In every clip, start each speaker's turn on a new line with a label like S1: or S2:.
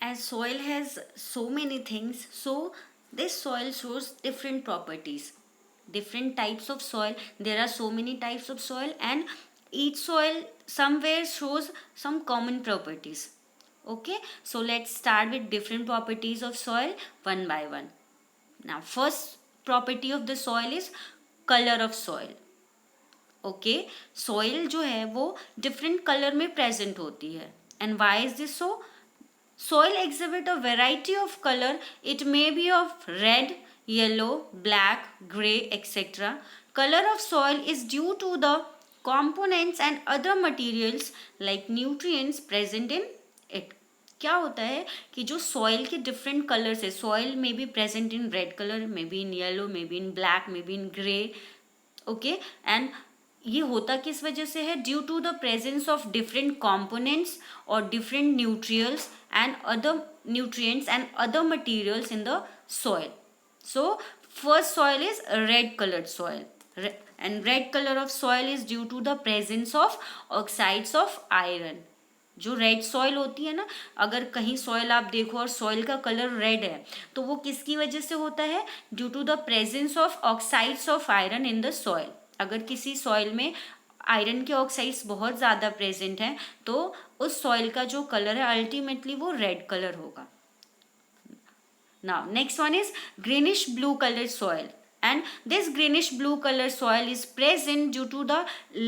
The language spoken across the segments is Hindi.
S1: As soil has so many things, so this soil shows different properties, different types of soil. There are so many types of soil, and each soil somewhere shows some common properties. Okay, so let's start with different properties of soil one by one. Now, first property of the soil is color of soil. Okay, soil जो है वो डिफरेंट कलर में प्रेजेंट होती है. And why is this so? Soil exhibit a variety of color. It may be of red, yellow, black, gray, etc. Color of soil is due to the components and other materials like nutrients present in it. क्या होता है कि जो सॉइल के डिफरेंट कलर्स है, soil may be present in red colour, may be in yellow, may be in black, may be in grey. Okay, and ये होता किस वजह से है? Due to the presence of different components और different nutrients and other nutrients and other materials in the soil. So first soil is red colored soil. And red color of soil is due to the presence of oxides of iron. जो रेड सॉइल होती है ना, अगर कहीं सॉइल आप देखो और सॉइल का कलर रेड है, तो वो किसकी वजह से होता है? Due to the presence of oxides of iron in the soil. अगर किसी सॉइल में आयरन के ऑक्साइड्स बहुत ज़्यादा प्रेजेंट हैं, तो उस सॉइल का जो कलर है अल्टीमेटली वो रेड कलर होगा. Now next one is greenish blue colour soil. And this greenish blue color soil is present due to the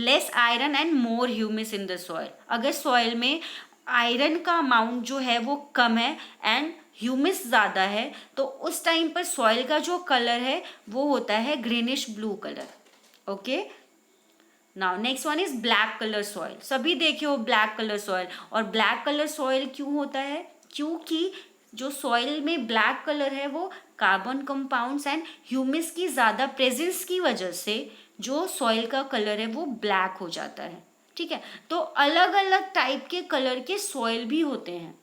S1: less iron and more humus in the soil. अगर soil में आयरन का अमाउंट जो है वो कम है एंड ह्यूमिस ज़्यादा है, तो उस टाइम पर सॉइल का जो कलर है वो होता है greenish blue colour. Okay, now next one is black colour soil. सभी देखे हो ब्लैक कलर सॉइल. और ब्लैक कलर सॉइल क्यों होता है? क्योंकि जो सॉइल में ब्लैक कलर है वो कार्बन कंपाउंड्स एंड ह्यूमिस की ज़्यादा प्रेजेंस की वजह से जो सॉइल का कलर है वो ब्लैक हो जाता है. ठीक है, तो अलग अलग टाइप के कलर के सॉइल भी होते हैं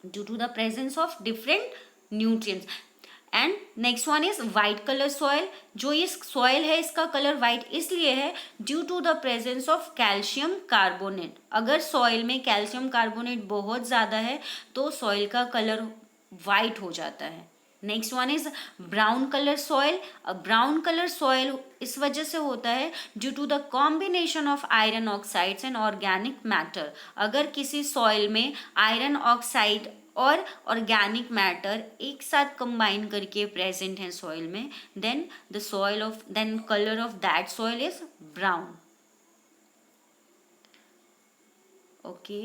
S1: due to the presence of different nutrients. And next one is white colour soil. जो ये सॉइल है इसका कलर वाइट इसलिए है due to the presence of calcium carbonate. अगर सॉइल में कैल्शियम कार्बोनेट बहुत ज़्यादा है तो सॉइल का कलर वाइट हो जाता है. Next one is brown colour soil. Brown colour soil इस वजह से होता है due to the combination of iron oxides and organic matter. अगर किसी सॉइल में आयरन ऑक्साइड और ऑर्गेनिक मैटर एक साथ कंबाइन करके प्रेजेंट है सॉइल में, then colour of that soil is brown. Okay,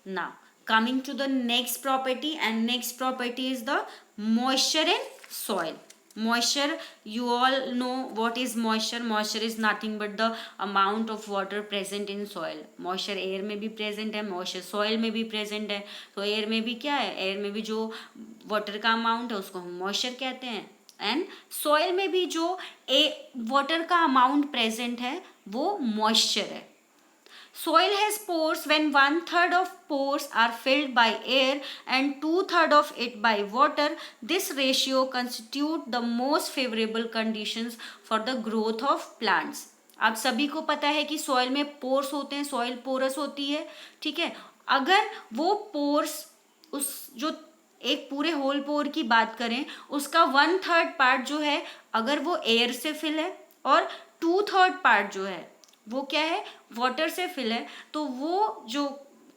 S1: now coming to the next property, and next property is the moisture in soil. Moisture, you all know what is moisture. Moisture is nothing but the amount of water present in soil. moisture air में भी present है, moisture soil में भी present है. तो air में भी क्या है? air में भी जो water का amount है उसको हम moisture कहते हैं. एंड soil में भी जो water का amount present है वो moisture है. Soil has pores when 1/3 of pores are filled by air and 2/3 of it by water. This ratio constitute the most favorable conditions for the growth of plants. आप सभी को पता है कि सॉइल में पोर्स होते हैं, सॉइल पोरस होती है. ठीक है, अगर वो पोर्स उस जो एक पूरे होल पोर की बात करें उसका 1/3 पार्ट जो है अगर वो एयर से फिल है और 2/3 पार्ट जो है वो क्या है? वाटर से फिल है, तो वो जो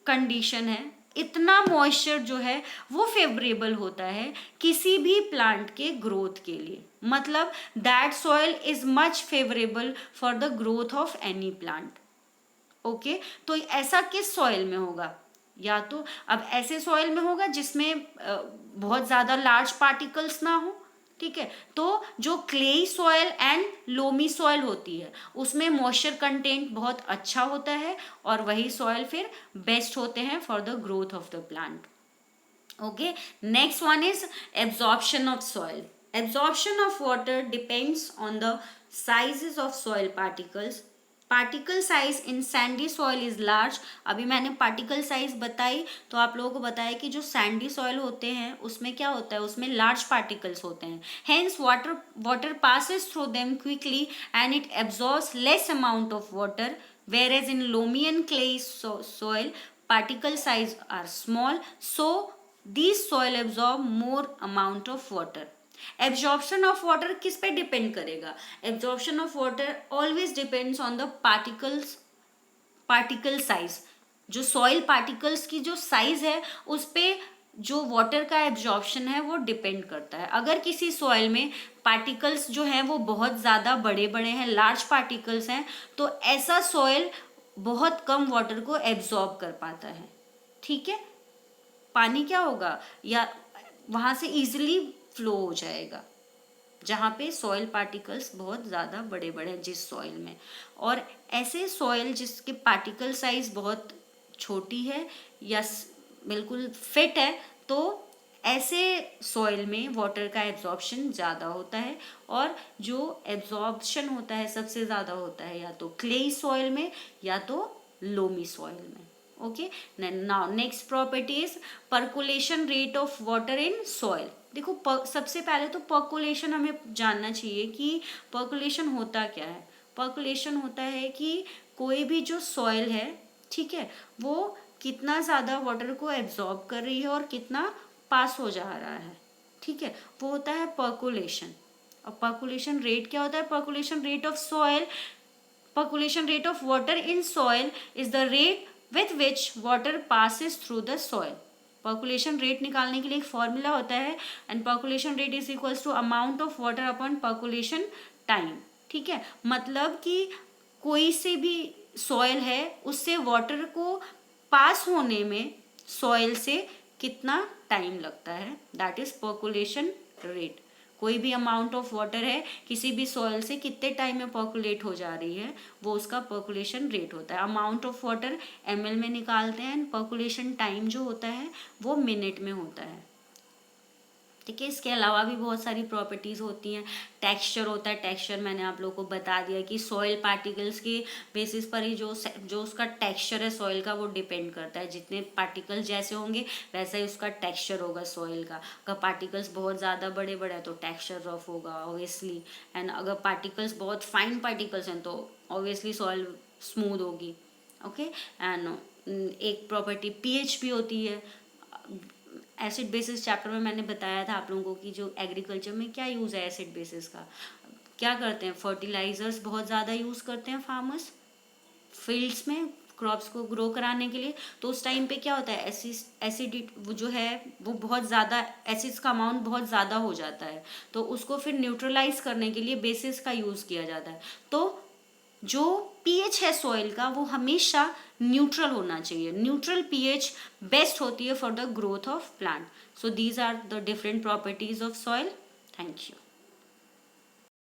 S1: कंडीशन है इतना मॉइस्चर जो है वो फेवरेबल होता है किसी भी प्लांट के ग्रोथ के लिए. मतलब that soil is much favourable for the growth of any plant. Okay, तो ऐसा किस सॉइल में होगा? या तो अब ऐसे सॉइल में होगा जिसमें बहुत ज़्यादा लार्ज पार्टिकल्स ना हो. ठीक है, तो जो clayey soil and loamy soil होती है उसमें मॉइस्चर कंटेंट बहुत अच्छा होता है और वही सॉइल फिर बेस्ट होते हैं for the growth of the plant. Okay, next one is absorption of soil. Absorption of water depends on the sizes of soil particles. Particle size in Sandy soil is large. अभी मैंने पार्टिकल साइज बताई तो आप लोगों को बताया कि जो सैंडी सॉइल होते हैं उसमें क्या होता है? उसमें लार्ज पार्टिकल्स होते हैं. Hence water passes through them quickly and it absorbs less amount of water. whereas in loamy and clay soil particle size are small, so these soil absorb more amount of water. Absorption of water किस पे डिपेंड करेगा? Absorption of water always depends on the particle size. जो सॉइल पार्टिकल्स की जो साइज है उस पे जो वाटर का एब्जॉर्प्शन है वो डिपेंड करता है. अगर किसी सॉइल में पार्टिकल्स जो हैं वो बहुत ज़्यादा बड़े बड़े हैं, लार्ज पार्टिकल्स हैं, तो ऐसा सॉइल बहुत कम वाटर को एब्जॉर्ब कर पाता है. ठीक है, पानी क्या होगा, या वहाँ से इजीली फ्लो हो जाएगा जहाँ पे सॉइल पार्टिकल्स बहुत ज़्यादा बड़े बड़े हैं जिस सॉइल में. और ऐसे सॉइल जिसके पार्टिकल साइज बहुत छोटी है या बिल्कुल फिट है, तो ऐसे सॉइल में वाटर का एब्जॉर्प्शन ज़्यादा होता है. और जो एब्जॉर्प्शन होता है सबसे ज़्यादा होता है या तो क्लेई सॉइल में या तो लोमी सॉइल में. Okay, now next property is percolation rate of water in soil. देखो सबसे पहले तो पर्कुलेशन हमें जानना चाहिए कि पर्कुलेशन होता क्या है. पर्कुलेशन होता है कि कोई भी जो सॉइल है, ठीक है, वो कितना ज़्यादा वाटर को एब्जॉर्ब कर रही है और कितना पास हो जा रहा है. ठीक है, वो होता है पर्कुलेशन. और पर्कुलेशन रेट क्या होता है? Percolation rate of soil, percolation rate of water in soil is the rate with which water passes through the soil. percolation rate निकालने के लिए एक फॉर्मूला होता है, and percolation rate is equals to amount of water upon percolation time. ठीक है, मतलब कि कोई से भी सॉइल है उससे वाटर को पास होने में सॉइल से कितना टाइम लगता है, दैट इज percolation rate. कोई भी अमाउंट ऑफ वाटर है किसी भी सॉइल से कितने टाइम में पर्कुलेट हो जा रही है, वो उसका पर्कुलेशन रेट होता है. अमाउंट ऑफ वाटर ml में निकालते हैं, एंड पर्कुलेशन टाइम जो होता है वो मिनट में होता है. ठीक है, इसके अलावा भी बहुत सारी प्रॉपर्टीज़ होती हैं. टेक्सचर होता है. टेक्सचर मैंने आप लोगों को बता दिया कि सॉइल पार्टिकल्स के बेसिस पर ही जो उसका टेक्सचर है सॉइल का वो डिपेंड करता है. जितने पार्टिकल्स जैसे होंगे वैसा ही उसका टेक्सचर होगा सॉइल का. अगर पार्टिकल्स बहुत ज़्यादा बड़े बड़े हैं तो टेक्सचर रफ होगा ऑब्वियसली, एंड अगर पार्टिकल्स बहुत फाइन पार्टिकल्स हैं तो ऑब्वियसली सॉइल स्मूथ होगी. ओके, एंड एक प्रॉपर्टी पीएच भी होती है. एसिड बेसिस चैप्टर में मैंने बताया था आप लोगों को कि जो एग्रीकल्चर में क्या यूज़ है एसिड बेसिस का. क्या करते हैं, फर्टिलाइजर्स बहुत ज़्यादा यूज़ करते हैं फार्मर्स फील्ड्स में क्रॉप्स को ग्रो कराने के लिए. तो उस टाइम पे क्या होता है, एसिड वो जो है वो बहुत ज़्यादा, एसिड्स का अमाउंट बहुत ज़्यादा हो जाता है, तो उसको फिर न्यूट्रलाइज करने के लिए बेसिस का यूज़ किया जाता है. तो जो पीएच है सॉइल का वो हमेशा न्यूट्रल होना चाहिए. न्यूट्रल पीएच बेस्ट होती है for the growth of plant. So these are the different properties of soil. Thank you.